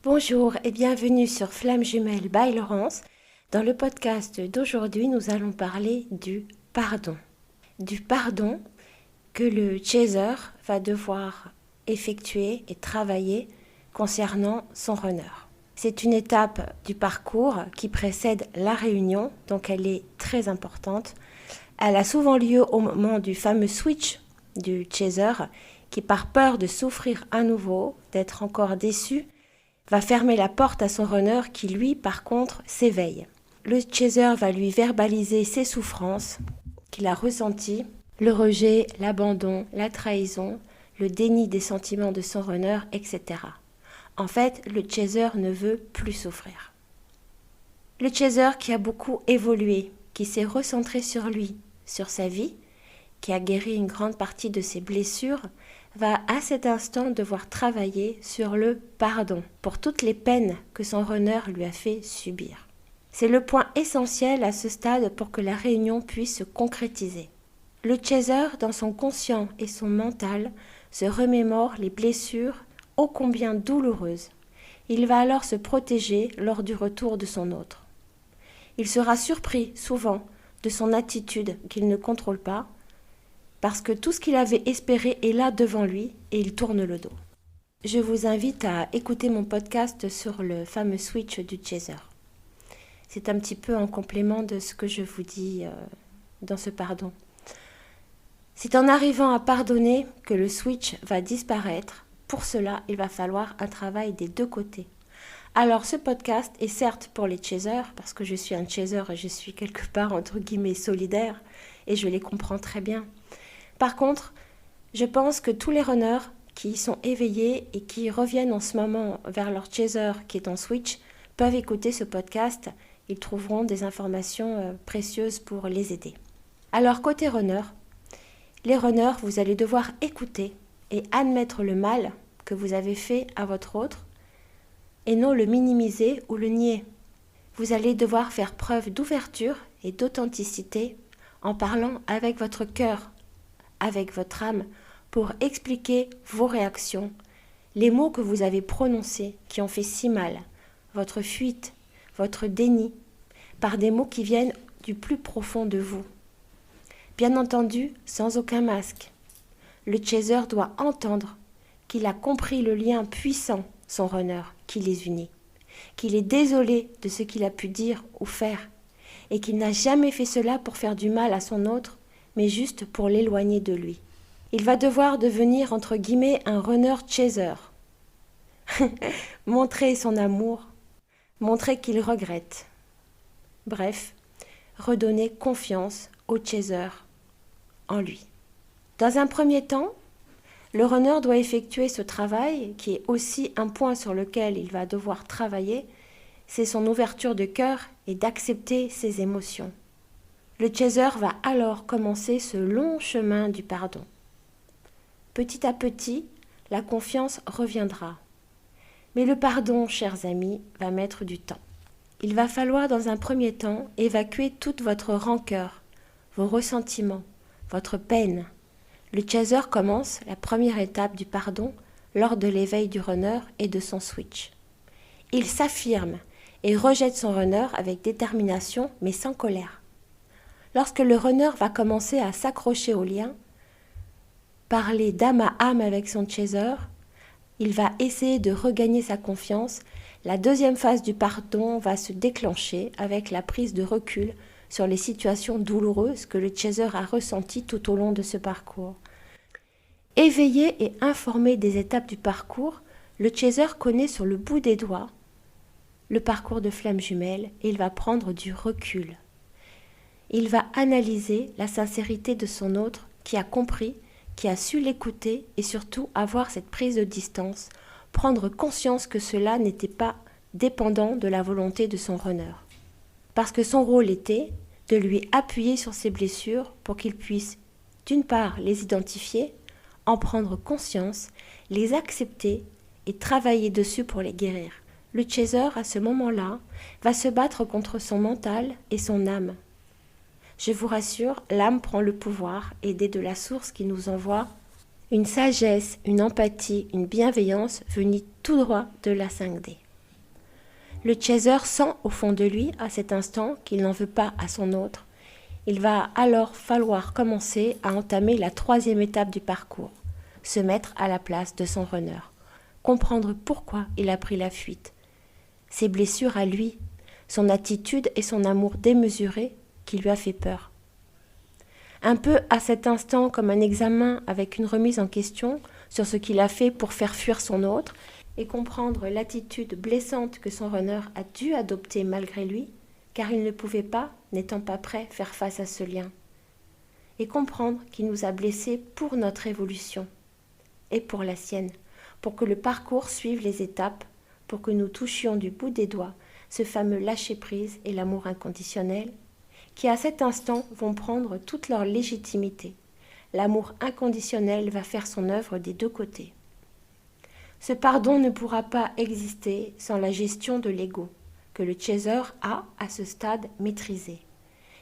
Bonjour et bienvenue sur Flamme Jumelle by Laurence. Dans le podcast d'aujourd'hui, nous allons parler du pardon. Du pardon que le chaser va devoir effectuer et travailler concernant son runner. C'est une étape du parcours qui précède la réunion, donc elle est très importante. Elle a souvent lieu au moment du fameux switch du chaser qui, par peur de souffrir à nouveau, d'être encore déçu, va fermer la porte à son runner qui, lui, par contre, s'éveille. Le chaser va lui verbaliser ses souffrances qu'il a ressenties, le rejet, l'abandon, la trahison, le déni des sentiments de son runner, etc. En fait, le chaser ne veut plus souffrir. Le chaser qui a beaucoup évolué, qui s'est recentré sur lui, sur sa vie, qui a guéri une grande partie de ses blessures, va à cet instant devoir travailler sur le pardon pour toutes les peines que son runner lui a fait subir. C'est le point essentiel à ce stade pour que la réunion puisse se concrétiser. Le chaser, dans son conscient et son mental, se remémore les blessures ô combien douloureuses. Il va alors se protéger lors du retour de son autre. Il sera surpris, souvent, de son attitude qu'il ne contrôle pas, parce que tout ce qu'il avait espéré est là devant lui et il tourne le dos. Je vous invite à écouter mon podcast sur le fameux switch du chaser. C'est un petit peu en complément de ce que je vous dis dans ce pardon. C'est en arrivant à pardonner que le switch va disparaître. Pour cela, il va falloir un travail des deux côtés. Alors ce podcast est certes pour les chasers, parce que je suis un chaser et je suis quelque part entre guillemets solidaire et je les comprends très bien. Par contre, je pense que tous les runners qui sont éveillés et qui reviennent en ce moment vers leur chaser qui est en switch peuvent écouter ce podcast. Ils trouveront des informations précieuses pour les aider. Alors côté runner, les runners, vous allez devoir écouter et admettre le mal que vous avez fait à votre autre et non le minimiser ou le nier. Vous allez devoir faire preuve d'ouverture et d'authenticité en parlant avec votre cœur, avec votre âme, pour expliquer vos réactions, les mots que vous avez prononcés qui ont fait si mal, votre fuite, votre déni, par des mots qui viennent du plus profond de vous. Bien entendu, sans aucun masque. Le chaser doit entendre qu'il a compris le lien puissant, son runner, qui les unit, qu'il est désolé de ce qu'il a pu dire ou faire, et qu'il n'a jamais fait cela pour faire du mal à son autre, mais juste pour l'éloigner de lui. Il va devoir devenir, entre guillemets, un runner chaser. Montrer son amour, montrer qu'il regrette. Bref, redonner confiance au chaser en lui. Dans un premier temps, le runner doit effectuer ce travail, qui est aussi un point sur lequel il va devoir travailler, c'est son ouverture de cœur et d'accepter ses émotions. Le chaser va alors commencer ce long chemin du pardon. Petit à petit, la confiance reviendra. Mais le pardon, chers amis, va mettre du temps. Il va falloir dans un premier temps évacuer toute votre rancœur, vos ressentiments, votre peine. Le chaser commence la première étape du pardon lors de l'éveil du runner et de son switch. Il s'affirme et rejette son runner avec détermination mais sans colère. Lorsque le runner va commencer à s'accrocher au lien, parler d'âme à âme avec son chaser, il va essayer de regagner sa confiance. La deuxième phase du pardon va se déclencher avec la prise de recul sur les situations douloureuses que le chaser a ressenties tout au long de ce parcours. Éveillé et informé des étapes du parcours, le chaser connaît sur le bout des doigts le parcours de Flamme Jumelle et il va prendre du recul. Il va analyser la sincérité de son autre qui a compris, qui a su l'écouter et surtout avoir cette prise de distance, prendre conscience que cela n'était pas dépendant de la volonté de son runner. Parce que son rôle était de lui appuyer sur ses blessures pour qu'il puisse, d'une part, les identifier, en prendre conscience, les accepter et travailler dessus pour les guérir. Le chaser, à ce moment-là, va se battre contre son mental et son âme. Je vous rassure, l'âme prend le pouvoir, aidée de la source qui nous envoie une sagesse, une empathie, une bienveillance venue tout droit de la 5D. Le chaser sent au fond de lui, à cet instant, qu'il n'en veut pas à son autre. Il va alors falloir commencer à entamer la 3e étape du parcours, se mettre à la place de son runner, comprendre pourquoi il a pris la fuite, ses blessures à lui, son attitude et son amour démesuré qui lui a fait peur. Un peu à cet instant comme un examen avec une remise en question sur ce qu'il a fait pour faire fuir son autre et comprendre l'attitude blessante que son runner a dû adopter malgré lui, car il ne pouvait pas, n'étant pas prêt, faire face à ce lien. Et comprendre qu'il nous a blessés pour notre évolution et pour la sienne, pour que le parcours suive les étapes, pour que nous touchions du bout des doigts ce fameux lâcher-prise et l'amour inconditionnel, qui à cet instant vont prendre toute leur légitimité. L'amour inconditionnel va faire son œuvre des deux côtés. Ce pardon ne pourra pas exister sans la gestion de l'ego, que le chaser a, à ce stade, maîtrisé.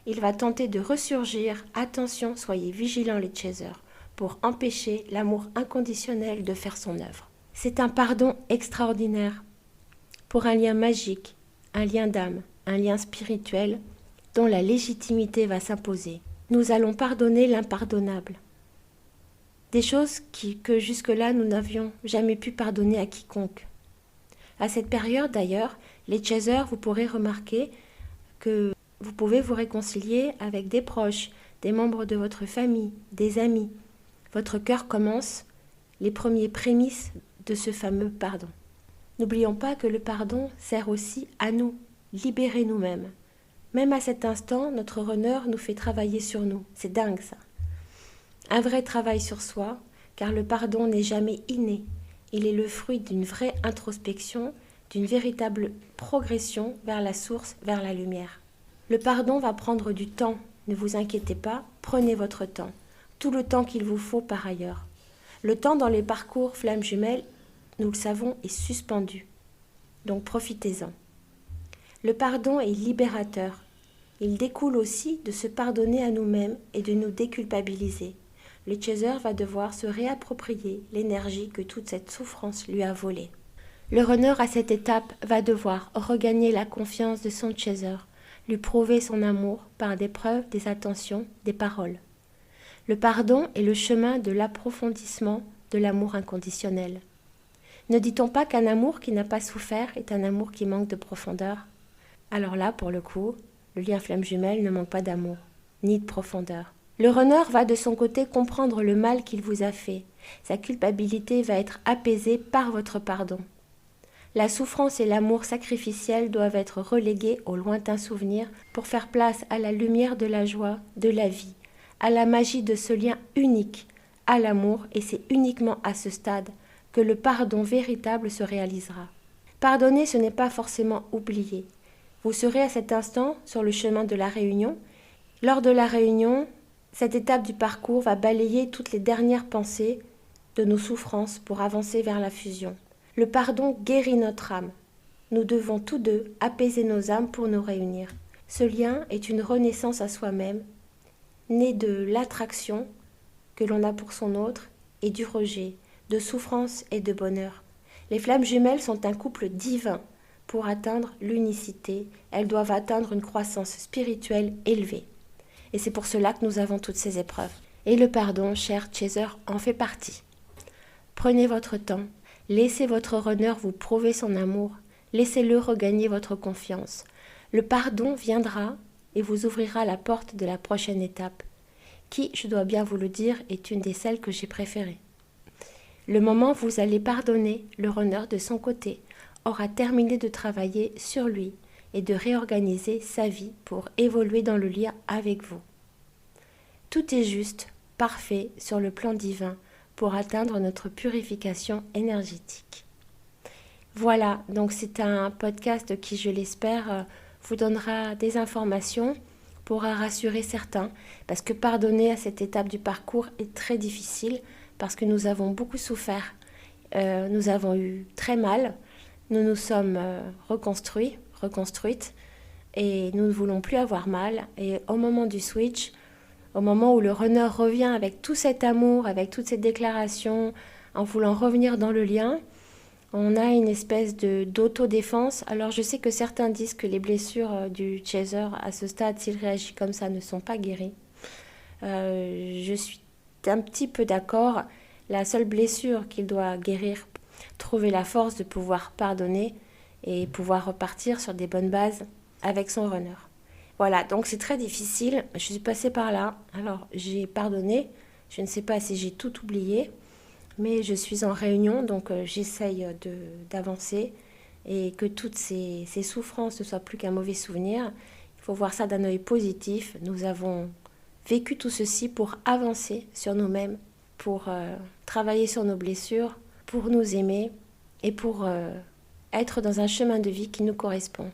Il va tenter de ressurgir, attention, soyez vigilants les chasers, pour empêcher l'amour inconditionnel de faire son œuvre. C'est un pardon extraordinaire, pour un lien magique, un lien d'âme, un lien spirituel, dont la légitimité va s'imposer. Nous allons pardonner l'impardonnable. Des choses que jusque-là nous n'avions jamais pu pardonner à quiconque. À cette période d'ailleurs, les chasers, vous pourrez remarquer que vous pouvez vous réconcilier avec des proches, des membres de votre famille, des amis. Votre cœur commence les premiers prémices de ce fameux pardon. N'oublions pas que le pardon sert aussi à nous, libérer nous-mêmes. Même à cet instant, notre runner nous fait travailler sur nous. C'est dingue ça. Un vrai travail sur soi, car le pardon n'est jamais inné. Il est le fruit d'une vraie introspection, d'une véritable progression vers la source, vers la lumière. Le pardon va prendre du temps. Ne vous inquiétez pas, prenez votre temps. Tout le temps qu'il vous faut par ailleurs. Le temps dans les parcours flammes jumelles, nous le savons, est suspendu. Donc profitez-en. Le pardon est libérateur. Il découle aussi de se pardonner à nous-mêmes et de nous déculpabiliser. Le chaser va devoir se réapproprier l'énergie que toute cette souffrance lui a volée. Le runner à cette étape va devoir regagner la confiance de son chaser, lui prouver son amour par des preuves, des attentions, des paroles. Le pardon est le chemin de l'approfondissement de l'amour inconditionnel. Ne dit-on pas qu'un amour qui n'a pas souffert est un amour qui manque de profondeur ? Alors là, pour le coup, le lien flamme jumelle ne manque pas d'amour, ni de profondeur. Le runner va de son côté comprendre le mal qu'il vous a fait. Sa culpabilité va être apaisée par votre pardon. La souffrance et l'amour sacrificiel doivent être relégués au lointain souvenir pour faire place à la lumière de la joie, de la vie, à la magie de ce lien unique, à l'amour, et c'est uniquement à ce stade que le pardon véritable se réalisera. Pardonner, ce n'est pas forcément oublier. Vous serez à cet instant sur le chemin de la réunion. Lors de la réunion, cette étape du parcours va balayer toutes les dernières pensées de nos souffrances pour avancer vers la fusion. Le pardon guérit notre âme. Nous devons tous deux apaiser nos âmes pour nous réunir. Ce lien est une renaissance à soi-même, née de l'attraction que l'on a pour son autre et du rejet, de souffrance et de bonheur. Les flammes jumelles sont un couple divin. Pour atteindre l'unicité, elles doivent atteindre une croissance spirituelle élevée. Et c'est pour cela que nous avons toutes ces épreuves. Et le pardon, cher chaser, en fait partie. Prenez votre temps, laissez votre runner vous prouver son amour, laissez-le regagner votre confiance. Le pardon viendra et vous ouvrira la porte de la prochaine étape, qui, je dois bien vous le dire, est une des celles que j'ai préférées. Le moment où vous allez pardonner, le runner de son côté aura terminé de travailler sur lui et de réorganiser sa vie pour évoluer dans le lien avec vous. Tout est juste, parfait sur le plan divin pour atteindre notre purification énergétique. Voilà, donc c'est un podcast qui, je l'espère, vous donnera des informations, pourra rassurer certains, parce que pardonner à cette étape du parcours est très difficile, parce que nous avons beaucoup souffert, nous avons eu très mal, nous nous sommes reconstruites, et nous ne voulons plus avoir mal. Et au moment du switch, au moment où le runner revient avec tout cet amour, avec toutes ces déclarations, en voulant revenir dans le lien, On a une espèce d'autodéfense. Alors je sais que certains disent que les blessures du chaser à ce stade, s'il réagit comme ça, ne sont pas guéries. Je suis un petit peu d'accord. La seule blessure qu'il doit guérir, trouver la force de pouvoir pardonner et pouvoir repartir sur des bonnes bases avec son runner. Voilà, donc c'est très difficile. Je suis passée par là. Alors j'ai pardonné. Je ne sais pas si j'ai tout oublié. Mais je suis en réunion, donc j'essaye d'avancer et que toutes ces souffrances ne soient plus qu'un mauvais souvenir. Il faut voir ça d'un œil positif. Nous avons vécu tout ceci pour avancer sur nous-mêmes, pour travailler sur nos blessures, pour nous aimer et pour être dans un chemin de vie qui nous correspond.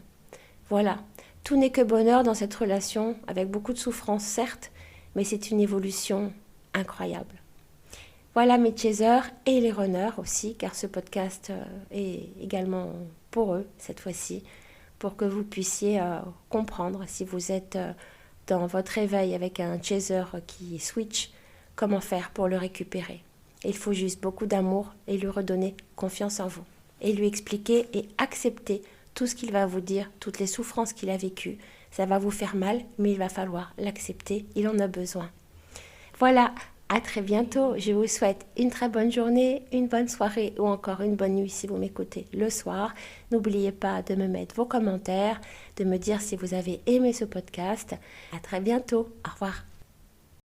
Voilà, tout n'est que bonheur dans cette relation, avec beaucoup de souffrance certes, mais c'est une évolution incroyable. Voilà mes chasers et les runners aussi, car ce podcast est également pour eux cette fois-ci, pour que vous puissiez comprendre si vous êtes dans votre réveil avec un chaser qui switch, comment faire pour le récupérer. Il faut juste beaucoup d'amour et lui redonner confiance en vous. Et lui expliquer et accepter tout ce qu'il va vous dire, toutes les souffrances qu'il a vécues. Ça va vous faire mal, mais il va falloir l'accepter, il en a besoin. Voilà. À très bientôt, je vous souhaite une très bonne journée, une bonne soirée ou encore une bonne nuit si vous m'écoutez le soir. N'oubliez pas de me mettre vos commentaires, de me dire si vous avez aimé ce podcast. À très bientôt, au revoir.